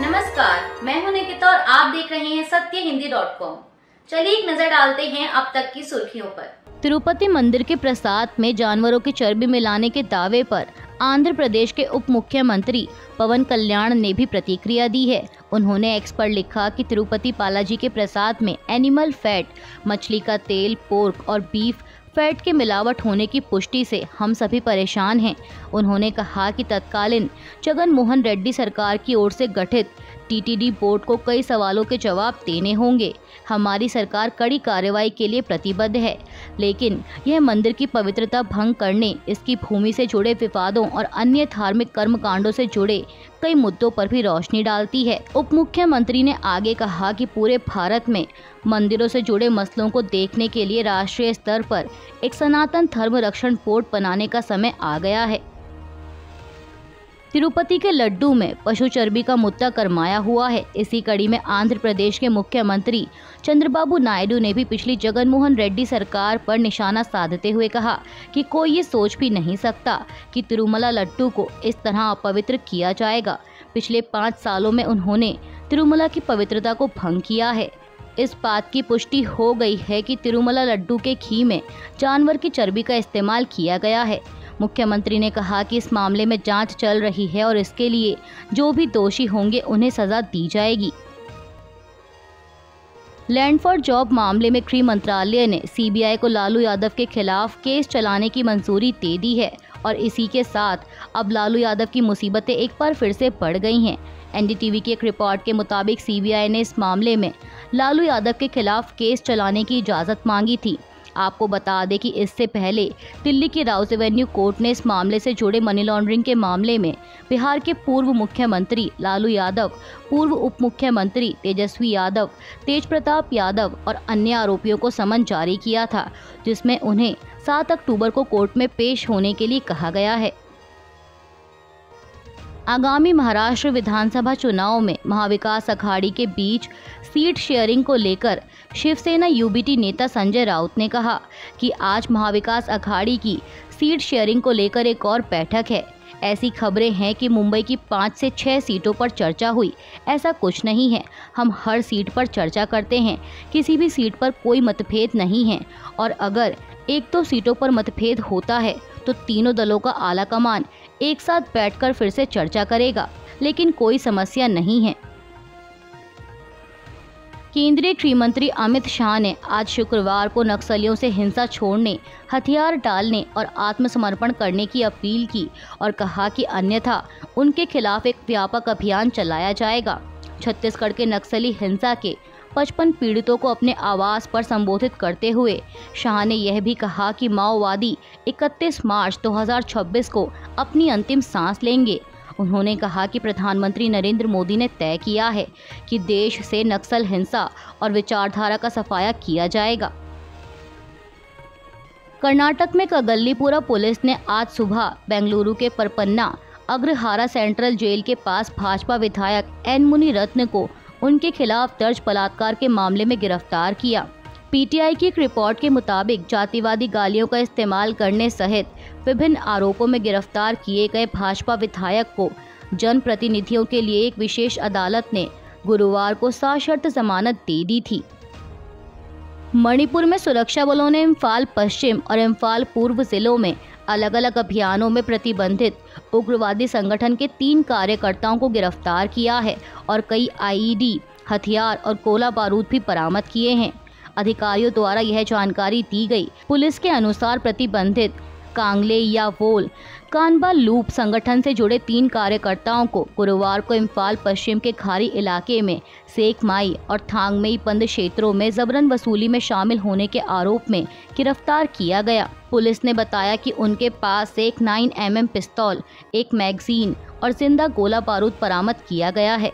नमस्कार, मैं हूं निकिता और आप देख रहे हैं सत्यहिंदी.com। चलिए एक नजर डालते हैं अब तक की सुर्खियों पर। तिरुपति मंदिर के प्रसाद में जानवरों की चर्बी मिलाने के दावे पर आंध्र प्रदेश के उप मुख्यमंत्री पवन कल्याण ने भी प्रतिक्रिया दी है। उन्होंने एक्स पर लिखा कि तिरुपति बालाजी के प्रसाद में एनिमल फैट, मछली का तेल, पोर्क और बीफ फैट के मिलावट होने की पुष्टि से हम सभी परेशान हैं। उन्होंने कहा कि तत्कालीन जगन मोहन रेड्डी सरकार की ओर से गठित टीटीडी बोर्ड को कई सवालों के जवाब देने होंगे। हमारी सरकार कड़ी कार्रवाई के लिए प्रतिबद्ध है, लेकिन यह मंदिर की पवित्रता भंग करने, इसकी भूमि से जुड़े विवादों और अन्य धार्मिक कर्मकांडों से जुड़े कई मुद्दों पर भी रोशनी डालती है। उप मुख्यमंत्री ने आगे कहा कि पूरे भारत में मंदिरों से जुड़े मसलों को देखने के लिए राष्ट्रीय स्तर पर एक सनातन धर्म रक्षण बोर्ड बनाने का समय आ गया है। तिरुपति के लड्डू में पशु चर्बी का मुद्दा गरमाया हुआ है। इसी कड़ी में आंध्र प्रदेश के मुख्यमंत्री चंद्रबाबू नायडू ने भी पिछली जगन मोहन रेड्डी सरकार पर निशाना साधते हुए कहा कि कोई ये सोच भी नहीं सकता कि तिरुमला लड्डू को इस तरह अपवित्र किया जाएगा। पिछले 5 सालों में उन्होंने तिरुमला की पवित्रता को भंग किया है। इस बात की पुष्टि हो गई है कि तिरुमला लड्डू के घी में जानवर की चर्बी का इस्तेमाल किया गया है। मुख्यमंत्री ने कहा कि इस मामले में जांच चल रही है और इसके लिए जो भी दोषी होंगे उन्हें सजा दी जाएगी। लैंड फॉर जॉब मामले में गृह मंत्रालय ने सीबीआई को लालू यादव के खिलाफ केस चलाने की मंजूरी दे दी है और इसी के साथ अब लालू यादव की मुसीबतें एक बार फिर से बढ़ गई हैं। एनडीटीवी की एक रिपोर्ट के मुताबिक सीबीआई ने इस मामले में लालू यादव के खिलाफ केस चलाने की इजाज़त मांगी थी। आपको बता दें कि इससे पहले दिल्ली की राउस एवेन्यू कोर्ट ने इस मामले से जुड़े मनी लॉन्ड्रिंग के मामले में बिहार के पूर्व मुख्यमंत्री लालू यादव, पूर्व उप मुख्यमंत्री तेजस्वी यादव, तेज प्रताप यादव और अन्य आरोपियों को समन जारी किया था, जिसमें उन्हें 7 अक्टूबर को कोर्ट में पेश होने के लिए कहा गया है। आगामी महाराष्ट्र विधानसभा चुनाव में महाविकास अघाड़ी के बीच सीट शेयरिंग को लेकर शिवसेना यूबीटी नेता संजय राउत ने कहा कि आज महाविकास अघाड़ी की सीट शेयरिंग को लेकर एक और बैठक है। ऐसी खबरें हैं कि मुंबई की 5 से 6 सीटों पर चर्चा हुई। ऐसा कुछ नहीं है। हम हर सीट पर चर्चा करते हैं। किसी भी सीट पर कोई मतभेद नहीं है और अगर 1-2 सीटों पर मतभेद होता है तो तीनों दलों का आला कमान एक साथ बैठकर फिर से चर्चा करेगा, लेकिन कोई समस्या नहीं है। केंद्रीय गृह मंत्री अमित शाह ने आज शुक्रवार को नक्सलियों से हिंसा छोड़ने, हथियार डालने और आत्मसमर्पण करने की अपील की और कहा कि अन्यथा उनके खिलाफ एक व्यापक अभियान चलाया जाएगा। छत्तीसगढ़ के नक्सली हिंसा के 55 पीड़ितों को अपने आवास पर संबोधित करते हुए शाह ने यह भी कहा कि माओवादी 31 मार्च 2026 को अपनी अंतिम सांस लेंगे। उन्होंने कहा कि प्रधानमंत्री नरेंद्र मोदी ने तय किया है कि देश से नक्सल हिंसा और विचारधारा का सफाया किया जाएगा। कर्नाटक में कगल्लीपुरा पुलिस ने आज सुबह बेंगलुरु के परपन्ना अग्रहारा सेंट्रल जेल के पास भाजपा विधायक एन मुनि रत्न को उनके खिलाफ दर्ज बलात्कार के मामले में गिरफ्तार किया। पीटीआई की एक रिपोर्ट के मुताबिक जातिवादी गालियों का इस्तेमाल करने सहित विभिन्न आरोपों में गिरफ्तार किए गए भाजपा विधायक को जनप्रतिनिधियों के लिए एक विशेष अदालत ने गुरुवार को सशर्त जमानत दे दी थी। मणिपुर में सुरक्षा बलों ने इम्फाल पश्चिम और इम्फाल पूर्व जिलों में अलग अलग अभियानों में प्रतिबंधित उग्रवादी संगठन के 3 कार्यकर्ताओं को गिरफ्तार किया है और कई आईईडी, हथियार और गोला बारूद भी बरामद किए हैं। अधिकारियों द्वारा यह जानकारी दी गई। पुलिस के अनुसार प्रतिबंधित कांगले या वोल कानबा लूप संगठन से जुड़े 3 कार्यकर्ताओं को गुरुवार को इम्फाल पश्चिम के खारी इलाके में सेकमाई और थांगमई बंद क्षेत्रों में जबरन वसूली में शामिल होने के आरोप में गिरफ्तार किया गया। पुलिस ने बताया कि उनके पास एक 9mm पिस्तौल, एक मैगजीन और जिंदा गोला बारूद बरामद किया गया है।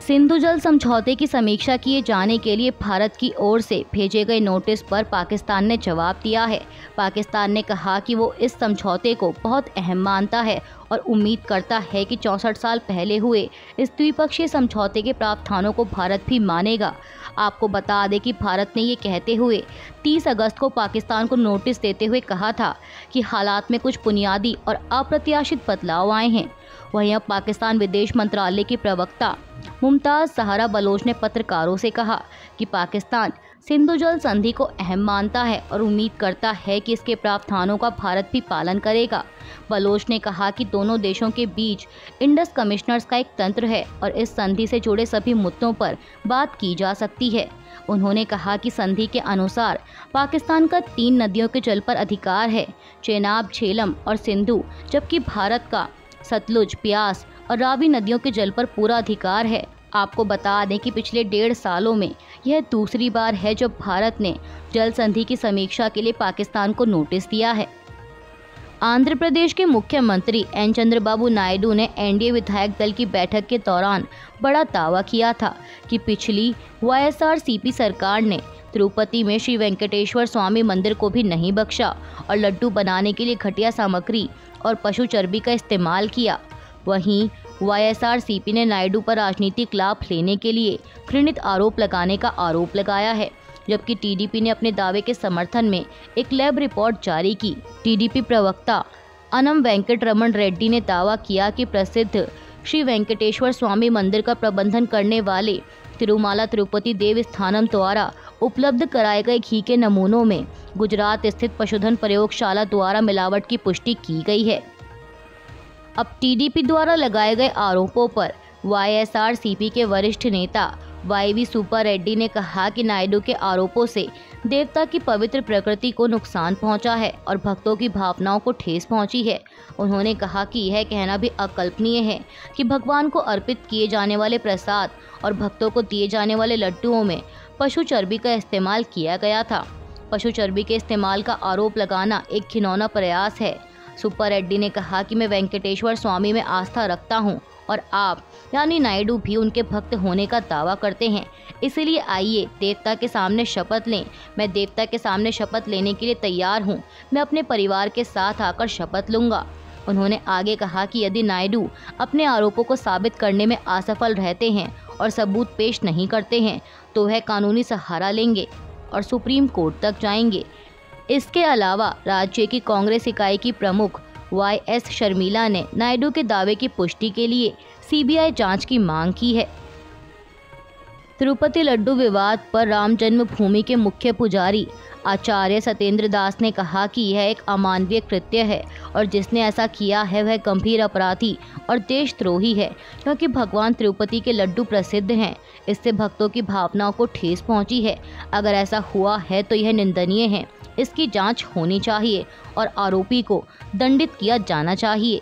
सिंधु जल समझौते की समीक्षा किए जाने के लिए भारत की ओर से भेजे गए नोटिस पर पाकिस्तान ने जवाब दिया है। पाकिस्तान ने कहा कि वो इस समझौते को बहुत अहम मानता है और उम्मीद करता है कि 64 साल पहले हुए इस द्विपक्षीय समझौते के प्रावधानों को भारत भी मानेगा। आपको बता दें कि भारत ने ये कहते हुए 30 अगस्त को पाकिस्तान को नोटिस देते हुए कहा था कि हालात में कुछ बुनियादी और अप्रत्याशित बदलाव आए हैं। वहीं अब पाकिस्तान विदेश मंत्रालय की प्रवक्ता मुमताज़ ज़हरा बलोच ने पत्रकारों से कहा कि पाकिस्तान सिंधु जल संधि को अहम मानता है और उम्मीद करता है कि इसके प्रावधानों का भारत भी पालन करेगा। बलोच ने कहा कि दोनों देशों के बीच इंडस कमिश्नर्स का एक तंत्र है और इस संधि से जुड़े सभी मुद्दों पर बात की जा सकती है। उन्होंने कहा कि संधि के अनुसार पाकिस्तान का 3 नदियों के जल पर अधिकार है, चेनाब, झेलम और सिंधु, जबकि भारत का सतलुज, ब्यास और रावी नदियों के जल पर पूरा अधिकार है। आपको बता दें कि पिछले 1.5 सालों में यह दूसरी बार है जब भारत ने जल संधि की समीक्षा के लिए पाकिस्तान को नोटिस दिया है। आंध्र प्रदेश के मुख्यमंत्री एन चंद्रबाबू नायडू ने एनडीए विधायक दल की बैठक के दौरान बड़ा दावा किया था कि पिछली वाईएसआरसीपी सरकार ने तिरुपति में श्री वेंकटेश्वर स्वामी मंदिर को भी नहीं बख्शा और लड्डू बनाने के लिए घटिया सामग्री और पशु चर्बी का इस्तेमाल किया। वहीं वाईएसआरसीपी ने नायडू पर राजनीतिक लाभ लेने के लिए घृणित आरोप लगाने का आरोप लगाया है, जबकि टीडीपी ने अपने दावे के समर्थन में एक लैब रिपोर्ट जारी की। टीडीपी प्रवक्ता अनम वेंकट रमन रेड्डी ने दावा किया कि प्रसिद्ध श्री वेंकटेश्वर स्वामी मंदिर का प्रबंधन करने वाले तिरुमाला तिरुपति देवस्थानम द्वारा उपलब्ध कराए गए घी के नमूनों में गुजरात स्थित पशुधन प्रयोगशाला द्वारा मिलावट की पुष्टि की गई है। अब टीडीपी द्वारा लगाए गए आरोपों पर वाईएसआरसीपी के वरिष्ठ नेता वाईवी सुब्बा रेड्डी ने कहा कि नायडू के आरोपों से देवता की पवित्र प्रकृति को नुकसान पहुंचा है और भक्तों की भावनाओं को ठेस पहुंची है। उन्होंने कहा कि यह कहना भी अकल्पनीय है कि भगवान को अर्पित किए जाने वाले प्रसाद और भक्तों को दिए जाने वाले लड्डुओं में पशु चर्बी का इस्तेमाल किया गया था। पशु चर्बी के इस्तेमाल का आरोप लगाना एक घिनौना प्रयास है। सुब्बा रेड्डी ने कहा कि मैं वेंकटेश्वर स्वामी में आस्था रखता हूं और आप यानी नायडू भी उनके भक्त होने का दावा करते हैं, इसलिए आइए देवता के सामने शपथ लें। मैं देवता के सामने शपथ लेने के लिए तैयार हूं। मैं अपने परिवार के साथ आकर शपथ लूंगा। उन्होंने आगे कहा कि यदि नायडू अपने आरोपों को साबित करने में असफल रहते हैं और सबूत पेश नहीं करते हैं तो वह कानूनी सहारा लेंगे और सुप्रीम कोर्ट तक जाएंगे। इसके अलावा राज्य की कांग्रेस इकाई की प्रमुख वाईएस शर्मिला ने नायडू के दावे की पुष्टि के लिए सीबीआई जांच की मांग की है। तिरुपति लड्डू विवाद पर राम जन्मभूमि के मुख्य पुजारी आचार्य सत्येंद्र दास ने कहा कि यह एक अमानवीय कृत्य है और जिसने ऐसा किया है वह गंभीर अपराधी और देशद्रोही है, क्योंकि भगवान तिरुपति के लड्डू प्रसिद्ध हैं। इससे भक्तों की भावनाओं को ठेस पहुंची है। अगर ऐसा हुआ है तो यह निंदनीय है। इसकी जांच होनी चाहिए और आरोपी को दंडित किया जाना चाहिए।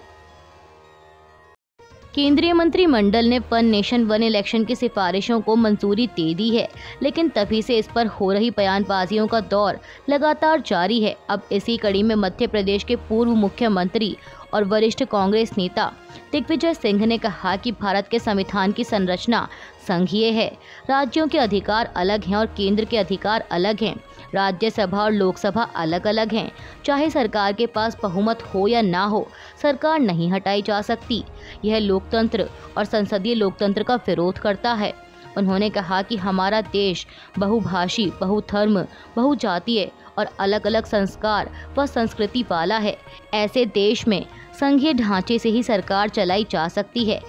केंद्रीय मंत्रिमंडल ने वन नेशन वन इलेक्शन की सिफारिशों को मंजूरी दे दी है, लेकिन तभी से इस पर हो रही बयानबाजियों का दौर लगातार जारी है। अब इसी कड़ी में मध्य प्रदेश के पूर्व मुख्यमंत्री और वरिष्ठ कांग्रेस नेता दिग्विजय सिंह ने कहा कि भारत के संविधान की संरचना संघीय है। राज्यों के अधिकार अलग हैं और केंद्र के अधिकार अलग हैं। राज्यसभा और लोकसभा अलग अलग हैं। चाहे सरकार के पास बहुमत हो या ना हो, सरकार नहीं हटाई जा सकती। यह लोकतंत्र और संसदीय लोकतंत्र का विरोध करता है। उन्होंने कहा कि हमारा देश बहुभाषी, बहुधर्म, बहुजातीय और अलग अलग संस्कार व संस्कृति वाला है। ऐसे देश में संघीय ढांचे से ही सरकार चलाई जा सकती है।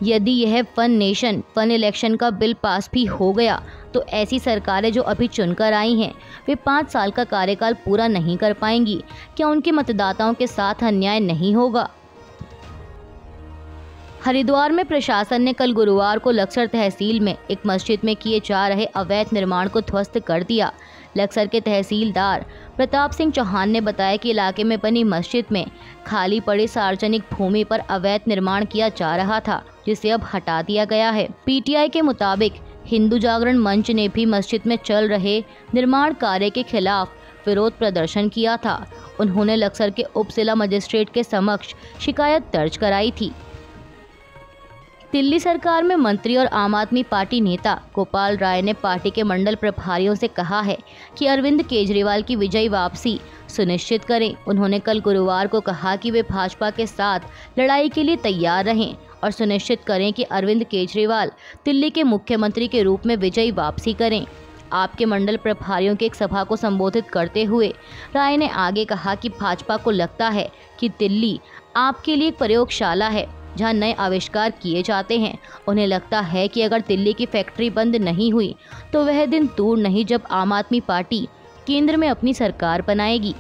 यदि यह वन नेशन वन इलेक्शन का बिल पास भी हो गया तो ऐसी सरकारें जो अभी चुनकर आई हैं वे 5 साल का कार्यकाल पूरा नहीं कर पाएंगी। क्या उनके मतदाताओं के साथ अन्याय नहीं होगा? हरिद्वार में प्रशासन ने कल गुरुवार को लक्सर तहसील में एक मस्जिद में किए जा रहे अवैध निर्माण को ध्वस्त कर दिया। लक्सर के तहसीलदार प्रताप सिंह चौहान ने बताया कि इलाके में बनी मस्जिद में खाली पड़ी सार्वजनिक भूमि पर अवैध निर्माण किया जा रहा था, जिसे अब हटा दिया गया है। पीटीआई के मुताबिक हिंदू जागरण मंच ने भी मस्जिद में चल रहे निर्माण कार्य के खिलाफ विरोध प्रदर्शन किया था। उन्होंने लक्सर के उप जिला मजिस्ट्रेट के समक्ष शिकायत दर्ज कराई थी। दिल्ली सरकार में मंत्री और आम आदमी पार्टी नेता गोपाल राय ने पार्टी के मंडल प्रभारियों से कहा है कि अरविंद केजरीवाल की विजयी वापसी सुनिश्चित करें। उन्होंने कल गुरुवार को कहा कि वे भाजपा के साथ लड़ाई के लिए तैयार रहें और सुनिश्चित करें कि अरविंद केजरीवाल दिल्ली के मुख्यमंत्री के रूप में विजयी वापसी करें। आपके मंडल प्रभारियों की एक सभा को संबोधित करते हुए राय ने आगे कहा कि भाजपा को लगता है कि दिल्ली आपके लिए एक प्रयोगशाला है जहां नए आविष्कार किए जाते हैं। उन्हें लगता है कि अगर दिल्ली की फैक्ट्री बंद नहीं हुई तो वह दिन दूर नहीं जब आम आदमी पार्टी केंद्र में अपनी सरकार बनाएगी।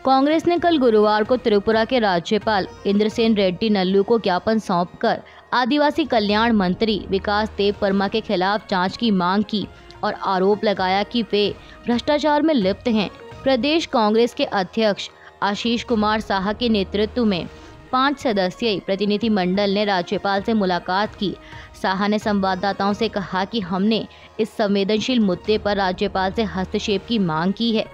कांग्रेस ने कल गुरुवार को त्रिपुरा के राज्यपाल इंद्रसेन रेड्डी नल्लू को ज्ञापन सौंपकर आदिवासी कल्याण मंत्री विकास देव वर्मा के खिलाफ जांच की मांग की और आरोप लगाया कि वे भ्रष्टाचार में लिप्त हैं। प्रदेश कांग्रेस के अध्यक्ष आशीष कुमार साहा के नेतृत्व में 5 सदस्यीय प्रतिनिधिमंडल ने राज्यपाल से मुलाकात की। साहा ने संवाददाताओं से कहा कि हमने इस संवेदनशील मुद्दे पर राज्यपाल से हस्तक्षेप की मांग की है।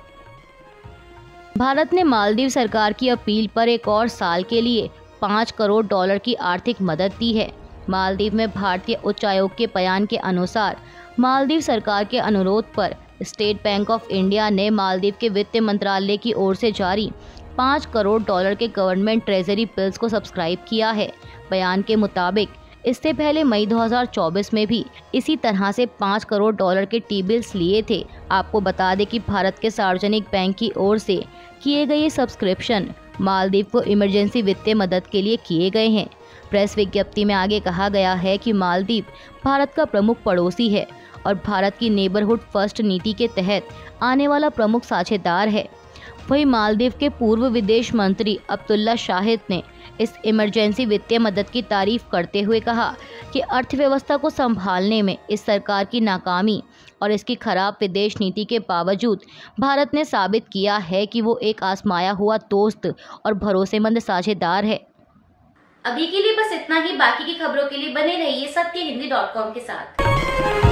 भारत ने मालदीव सरकार की अपील पर एक और साल के लिए $5 करोड़ की आर्थिक मदद दी है। मालदीव में भारतीय उच्चायोग के बयान के अनुसार मालदीव सरकार के अनुरोध पर स्टेट बैंक ऑफ इंडिया ने मालदीव के वित्त मंत्रालय की ओर से जारी $5 करोड़ के गवर्नमेंट ट्रेजरी बिल्स को सब्सक्राइब किया है। बयान के मुताबिक इससे पहले मई 2024 में भी इसी तरह से $5 करोड़ के टी बिल्स लिए थे। आपको बता दें कि भारत के सार्वजनिक बैंक की ओर से किए गए सब्सक्रिप्शन मालदीव को इमरजेंसी वित्तीय मदद के लिए किए गए हैं। प्रेस विज्ञप्ति में आगे कहा गया है कि मालदीव भारत का प्रमुख पड़ोसी है और भारत की नेबरहुड फर्स्ट नीति के तहत आने वाला प्रमुख साझेदार है। वहीं मालदीव के पूर्व विदेश मंत्री अब्दुल्ला शाहिद ने इस इमरजेंसी वित्तीय मदद की तारीफ करते हुए कहा कि अर्थव्यवस्था को संभालने में इस सरकार की नाकामी और इसकी खराब विदेश नीति के बावजूद भारत ने साबित किया है कि वो एक आजमाया हुआ दोस्त और भरोसेमंद साझेदार है। अभी के लिए बस इतना ही। बाकी की खबरों के लिए बने रहिए सत्यहिंदी.com के साथ।